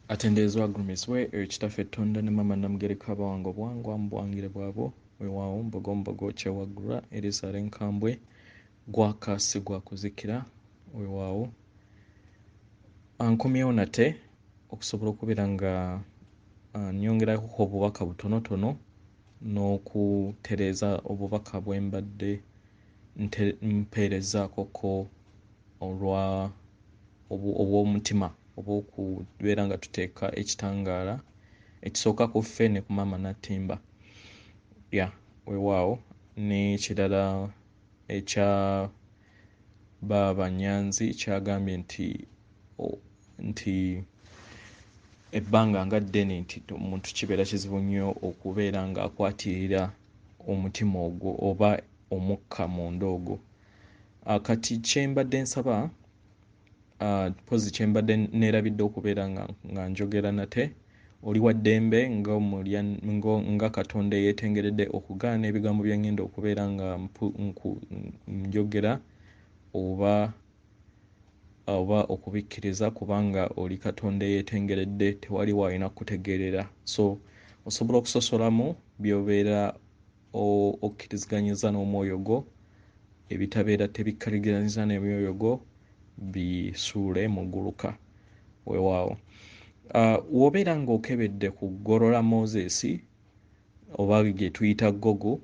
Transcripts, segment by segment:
Atendeezwa aggumiziwe ekitaffe ettonda ne mama Namugereka Abawango bwangwa mu bwangire bwabo weewaawo mbogo kyewaggulwa Erisale Nkambwe gwakaasi gwa kuzikira weewaawo ankomyewo nate okusobola okubeera nga nnyongerako obubaka butonotono n'okutereeza obubaka bwe mbadde mpeerezaakoko obw'omutima obw'okubeera nga tuteeka ekitangaala ekisooka ku ffe ne ku maama Natimba weewaawo n'ekirala ekya Baaba Nyanzi kyagambye nti ebbanga nga ddene nti omuntu kibeera kizibu nnyo okubeera ng'akwatirira omutima ogwo oba omukka munda ogwo. Kati kyembadde nsaba mpozi kyembadde neerabidde okubeera nga njogera nate oli wa ddembe nga Katonda eyeetengeredde okugaana ebigambo bye ngenda okubeera nga njogera oba okubikkiriza kubanga oli Katonda eyeetengeredde tewali w'alina kutegeerera so osobola okusosolamu by'obeera okkiriziganyiza n'omwoyo gwo ebitabeera tebikkaliganyiza n'emyoyo gwo bisuule mu gguluka weewaawo. W'obeera ng'okebedde ku ggolola Moses oba gye tuyita Google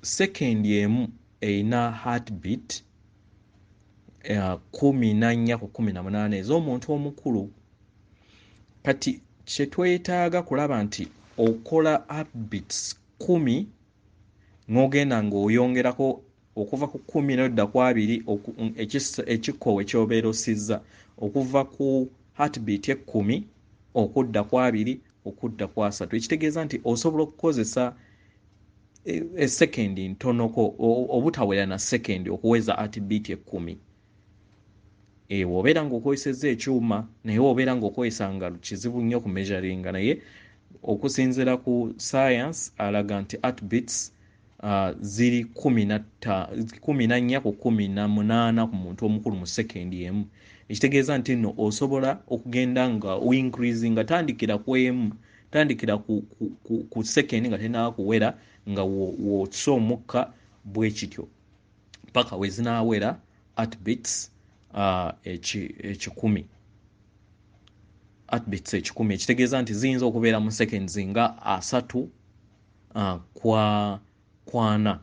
sekendi emu erina heartbeat 14 ku 18 ez'omuntu omukulu. Kati kye twetaaga kulaba nti okola heartbeats 10 n'ogenda ng'oyongerako okuva ku 10 n'odda ku 2 ekikkowe ky'obeera ossizza okuva ku heartbeat 10 okudda ku 2 okudda ku 3 ekitegeeza nti osobola okukozesa esekendi ntonoko obutawera na sekendi okuweza heartbeat 10. W'obeera ng'okozesezza ekyuma naye w'obeera ng'okozesa nga kizibu nnyo ku measuringa naye okusinziira ku science alaga nti heartbeats ziri 14 ku 18 ku muntu omukulu mu sekendi emu ekitegeeza nti nno osobola okugenda nga increasinga tandikira ku emu tandikira ku sekendi nga tenaba kuwera nga w'ossa omukka bwe kityo paka we zinaawera heartbeats 10 heartbeats 10 ekitegeeza nti ziyinza okubeera mu seconds nga 3 kwa 4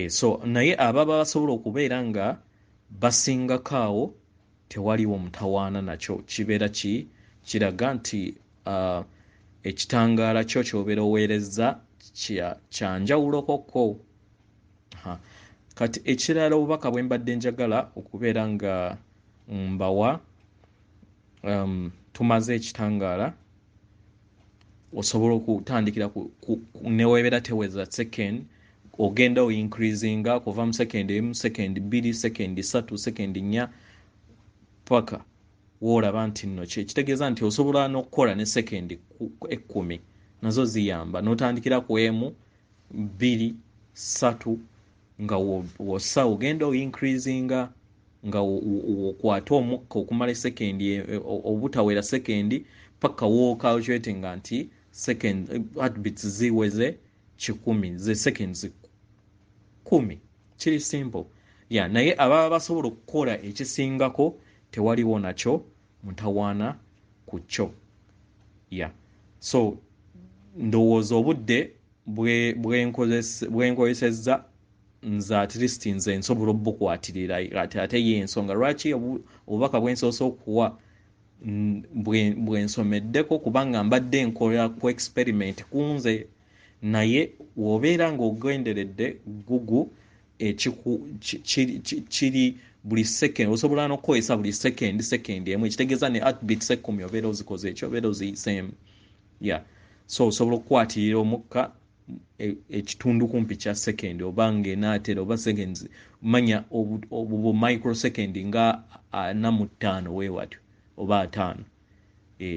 so naye ababa basobola okubeera nga basingako awo tewaliwo mutawaana nakyo kibeera kiraga nti ekitangaala kyo ky'obeera oweerezza kyanjawulokokko. Kati ekirala obubaka bwe mbadde njagala okubeera nga mbawa tumaze ekitangaala osobola okutandikira neweebeera teweza second ogenda increasinga kuva mu sekendi emu sekendi 2 sekendi 3 sekendi 4 paka woolaba nti nno kitegeeza nti osobola n'okukola ne sekendi 10 nazo ziyamba n'otandikira ku emu 2 3 nga wossa ogenda increasinga nga okwata omukka okumala sekendi obutawera sekendi paka wookalculatinga nti second heartbeats ziweze 10 ze seconds 10 kiri simple naye ababa basobola okukola ekisingako tewaliwo nakyo mutawaana ku kyo so ndowooza obudde bwenkozesezza nze at least nze nsobola obukwatirira ate y'ensonga lwaki obubaka bwensoose okuwa bwensomeddeko kubanga mbadde nkola ku experiment kunze naye w'obeera ng'ogenderedde Google kiri buli sekendi osobola n'okukozesa buli sekendi emu ekitegeeza ne heartbeats 10 obeera ozikoze ekyo obeera oziyiseemu so osobola okukwatirira omukka ekitundu kumpi kya sekendi oba ng'enaatera oba seconds manya obu microsecond nga 45 weewatyo oba 5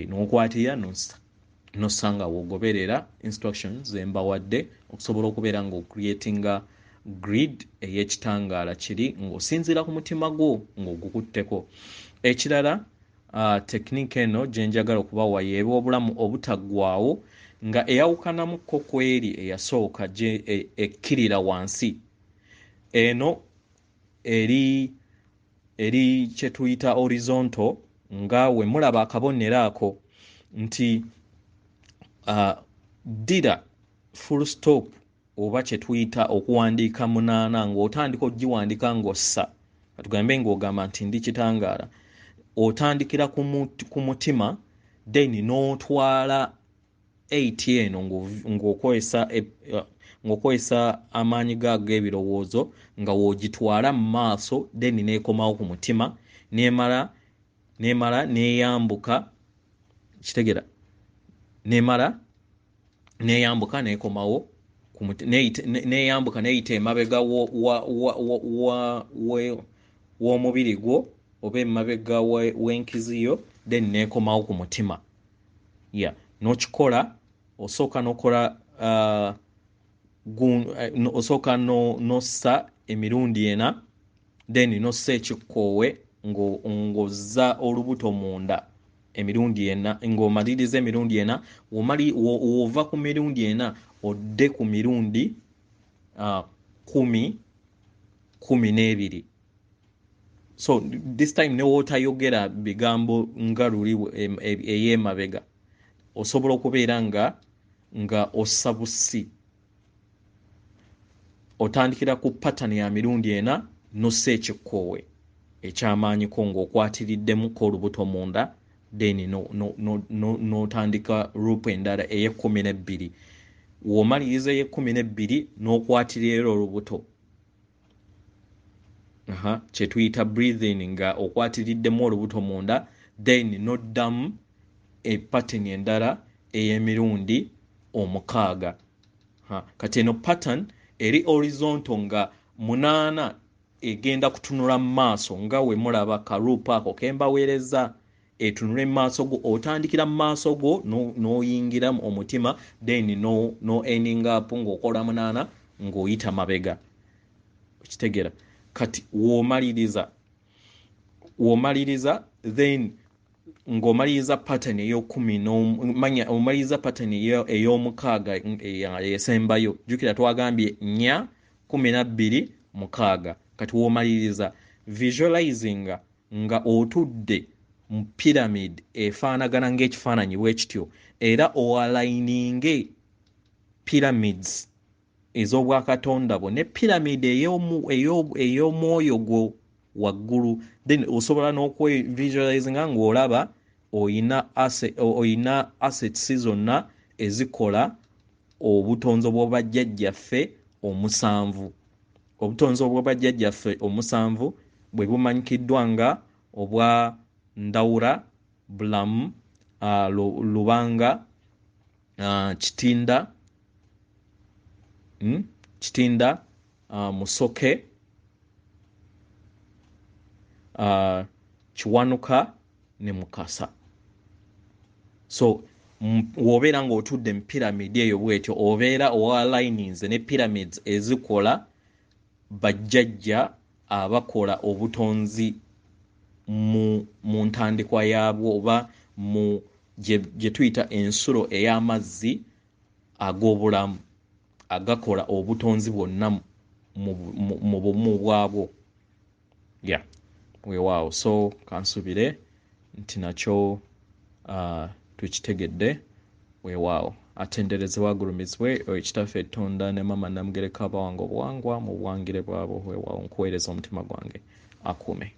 n'okwatirira n'ossanga w'ogoberera instructions zembawadde okusobola okubeera ng'ocreatinga grid ey'ekitangaala kiri ng'osinziira ku mutima gwo ng'ogukutteko ekirala technique eno gye njagala okubawa yeeba obulamu obutaggwaawo nga eyawukanamuko ku eri eyasooka gye ekkirira wansi. Eno eri kye tuyita horizontal, nga we mulaba akabonero ako nti ddira full stop oba kye tuyita okuwandiika 8 ng'otandika ogiwandiika ng'ossa, katugambe ng'ogamba nti ndi kitangaala, otandikira ku mutima then n'otwala 8 eno ng'okozesa amaanyi gaago ebirowoozo nga woogitwala mu maaso then neekomawo ku mutima, neemala neeyambuka, kitegeera, neemala neeyambuka neekomawo ku mutima, neeyambuka neeyita emabega w'omubiri gwo oba emabega w'enkiziyo then neekomawo ku mutima. N'okikola osooka n'okola osooka n'ossa emirundi 4 then n'ossa ekikkoowe ng'ozza olubuto munda emirundi 4, ng'omaliriza emirundi 4. W'ova ku mirundi 4 odde ku mirundi 12. So this time ne wootayogera bigambo nga luli ey'emabega, osobola okubeera nga ossa bussi. Otandikira ku pattern ya mirundi 4 n'ossa ekikkoowe ekyamaanyiko ng'okwatiriddemu olubuto munda then n'otandika loop endala ey'12. W'omaliriza ey'12 n'okwatirira olubuto, kye tuyita breathing, nga okwatiriddemu olubuto munda then n'oddamu pattern endala ey'emirundi 6. Kati eno pattern eri horizontal nga 8 egenda kutunula mu maaso, nga we mulaba kaluupu ako kembaweereza, etunule mu maaso go, otandikira mu maaso go n'oyingira omutima then no ending up ng'okola 8 ng'oyita mabega, okitegeera. Kati w'omaliriza then ng'omaliriza pattern omaliza pattern ey'omukaaga esembayo, jjukira twagambye 4, 12, 6. Kati w'omaliriza visualizing nga otudde mu pyramid efaanagana ng'ekifaananyi bwe kityo, era oaligninge pyramids ez'obwakatonda bwo ne pyramid ey'omwoyo gwo waggulu, then osobola n'okwevisualizinga ng'olaba oyina assets zonna ezikola obutonzi bw'obajjajjaffe 7. Obutonzi bw'obajjajjaffe 7 bwe bumanyikiddwa nga obwa Ndawula, Bulamu, Lubanga, Kitinda, Musoke, Kiwanuka ne Mukasa. So w'obeera ng'otudde mu pyramid eyo bwetyo, obeera owalinings ne pyramids ezikola bajjajja abakola obutonzi mu ntandikwa yaabwo oba mu gye tuyita ensulo ey'amazzi ag'obulamu agakola obutonzi bwonna mu bumu bwabwo. Weewaawo. So kansubire nti nakyo tukitegedde. Weewaawo. Atenderezebwa agulumizibwe ekitaffe Ettonda ne Mama Namugereka Abawange obuwangwa mu buwangire bwabo. Weewaawo, nkuweereza omutima gwange akuume.